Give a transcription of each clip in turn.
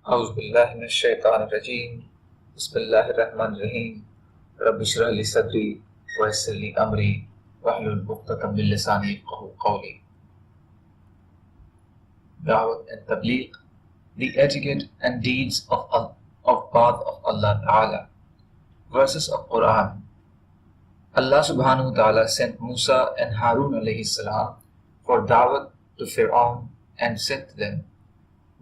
أعوذ بالله من الشيطان الرجيم بسم الله الرحمن الرحيم رب اشرح لي صدري ويسر لي أمري واحلل عقدة من لساني يفقهوا قولي. Dawat and Tabligh, the etiquette and deeds of path of Allah Ta'ala. Verses of Quran. Allah subhanahu wa ta'ala sent Musa and Harun alayhi salam for Dawat to Fir'aun and said to them,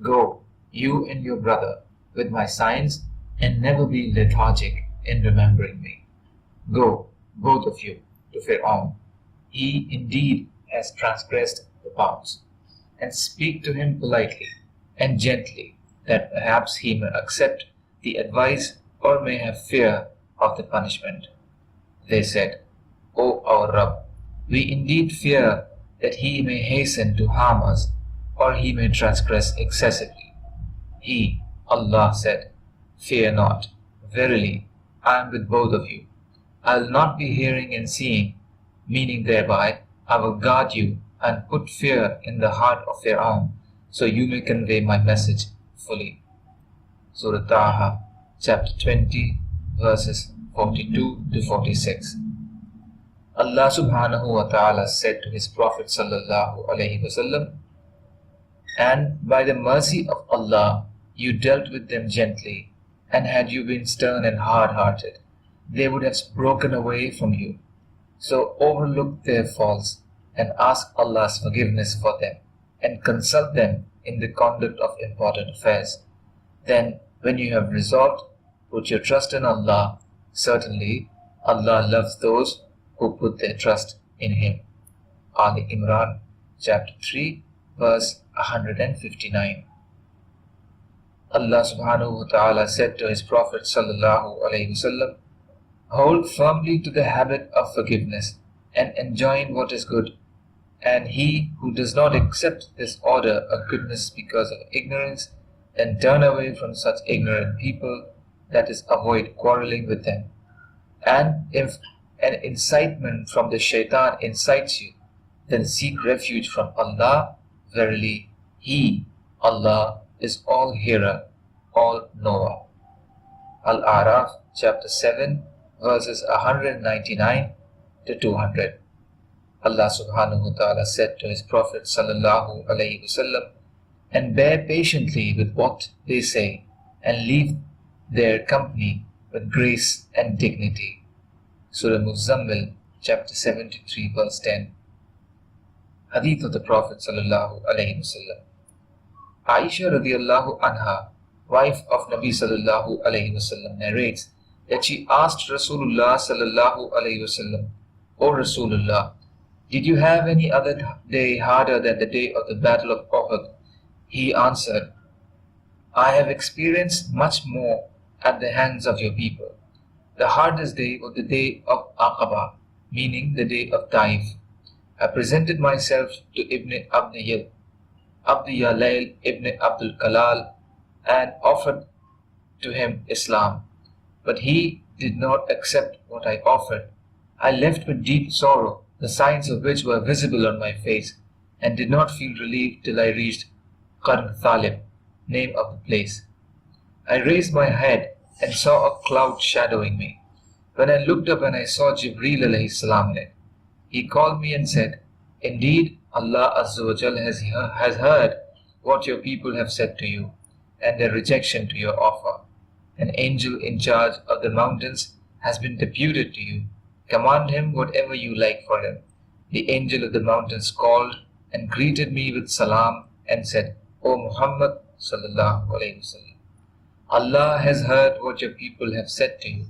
"Go, you and your brother, with my signs, and never be lethargic in remembering me. Go, both of you, to Fir'aun. He indeed has transgressed the bounds. And speak to him politely and gently, that perhaps he may accept the advice or may have fear of the punishment." They said, "O our Rabb, we indeed fear that he may hasten to harm us, or he may transgress excessively." He, Allah, said, "Fear not. Verily, I am with both of you. I will not be hearing and seeing," meaning thereby, I will guard you and put fear in the heart of Fir'aun, so you may convey my message fully. Surah Taha, chapter 20, verses 42 to 46. Allah subhanahu wa ta'ala said to his Prophet sallallahu alaihi wasallam, "And by the mercy of Allah, you dealt with them gently, and had you been stern and hard-hearted, they would have broken away from you. So overlook their faults and ask Allah's forgiveness for them, and consult them in the conduct of important affairs. Then, when you have resolved, put your trust in Allah. Certainly, Allah loves those who put their trust in Him." Ali Imran, chapter 3, verse 159. Allah subhanahu wa ta'ala said to his Prophet sallallahu alaihi wasallam, "Hold firmly to the habit of forgiveness and enjoin what is good. And he who does not accept this order of goodness because of ignorance, then turn away from such ignorant people, that is, avoid quarreling with them. And if an incitement from the shaitan incites you, then seek refuge from Allah. Verily, He, Allah, is all hearer, all knower." Al-A'raf, chapter 7, verses 199 to 200. Allah subhanahu wa ta'ala said to his Prophet sallallahu alaihi wasallam, "And bear patiently with what they say, and leave their company with grace and dignity." Surah Muzammil, chapter 73, verse 10. Hadith of the Prophet sallallahu alaihi wasallam. Aisha radiallahu anha, wife of Nabi sallallahu alaihi wasallam, narrates that she asked Rasulullah sallallahu alaihi wasallam, "O Rasulullah, did you have any other day harder than the day of the battle of Uhud?" He answered, "I have experienced much more at the hands of your people. The hardest day was the day of Aqaba, meaning the day of Taif. I presented myself to Ibn Abdiyalayl Ibn Abdul Kalal and offered to him Islam. But he did not accept what I offered. I left with deep sorrow, the signs of which were visible on my face, and did not feel relief till I reached Qarn Thalib, name of the place. I raised my head and saw a cloud shadowing me. When I looked up and I saw Jibreel alayhi salam in it, he called me and said, 'Indeed, Allah Azza wa Jal has heard what your people have said to you, and their rejection to your offer. An angel in charge of the mountains has been deputed to you. Command him whatever you like for him.' The angel of the mountains called and greeted me with salam and said, 'O Muhammad sallallahu alaihi wasallam, Allah has heard what your people have said to you,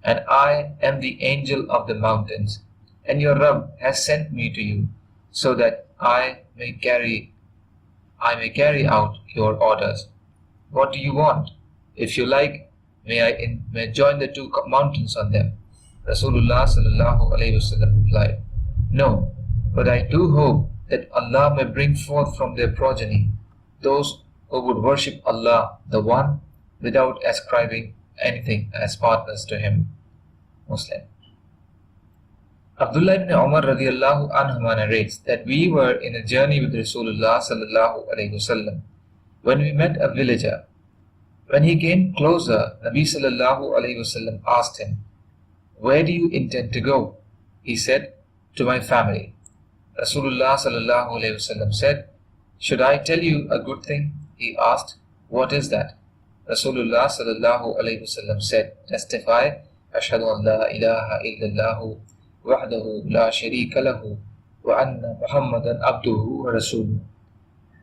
and I am the angel of the mountains, and your Rabb has sent me to you, so that I may carry out your orders. What do you want? If you like, may I join the two mountains on them?' Rasulullah sallallahu alaihi wasallam replied, 'No, but I do hope that Allah may bring forth from their progeny those who would worship Allah, the One, without ascribing anything as partners to Him." Muslim. Abdullah ibn Umar radiallahu anhuma narrates that we were in a journey with Rasulullah sallallahu alaihi wasallam when we met a villager. When he came closer, Nabi sallallahu alayhi wasallam asked him, "Where do you intend to go?" He said, "To my family." Rasulullah sallallahu alayhi wasallam said, "Should I tell you a good thing?" He asked, "What is that?" Rasulullah sallallahu alayhi wasallam said, "Testify, Ashhadu an la ilaha illallah wahdahu la sharika lahu wa anna Muhammadan abduhu wa rasuluhu."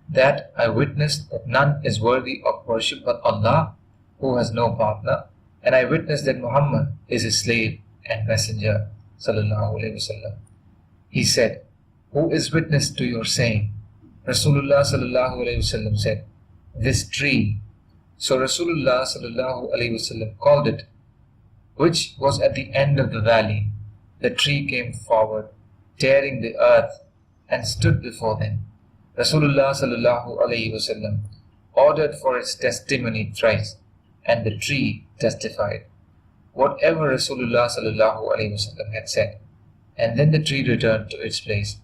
That I witness that none is worthy of worship but Allah, who has no partner, and I witness that Muhammad is his slave and messenger. Sallallahu alayhi wasallam. He said, "Who is witness to your saying?" Rasulullah sallallahu alayhi wasallam said, "This tree." So Rasulullah sallallahu alayhi wasallam called it, which was at the end of the valley. The tree came forward, tearing the earth, and stood before them. Rasulullah sallallahu alayhi wasallam ordered for its testimony thrice, and the tree testified whatever Rasulullah sallallahu alayhi wasallam had said, and then the tree returned to its place.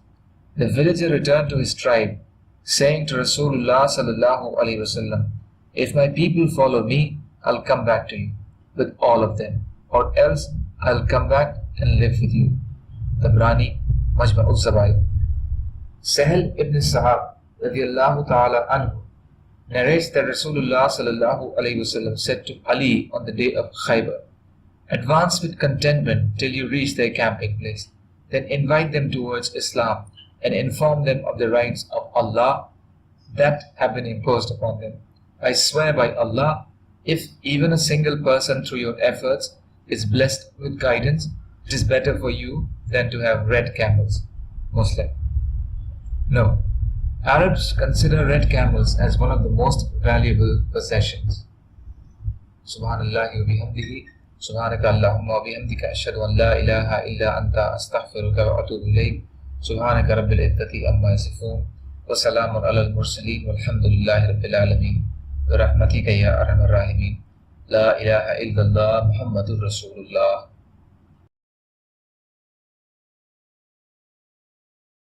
The villager returned to his tribe, saying to Rasulullah sallallahu alayhi wasallam, "If my people follow me, I'll come back to you with all of them, or else I'll come back and live with you." Tabrani, Majma'ul Zawaid. Sahel ibn Sa'ab radiyallahu ta'ala anhu narrates that Rasulullah sallallahu alayhi wasallam said to Ali on the day of Khaybar, "Advance with contentment till you reach their camping place. Then invite them towards Islam and inform them of the rights of Allah that have been imposed upon them. I swear by Allah, if even a single person through your efforts is blessed with guidance, it is better for you than to have red camels." Muslim. No, Arabs consider red camels as one of the most valuable possessions. Subhanallah wa bihamdihi, subhanaka Allahumma wa bihamdika, ashhadu an la ilaha illa anta, astaghfiruka wa atubu ilayk. Subhanaka rabbil izzati amma yasifun, wa salamun alal mursaleen, walhamdulillahi rabbil alameen, wa rahmatika ya arhamar rahimin. La ilaha illallah Muhammadur Rasulullah.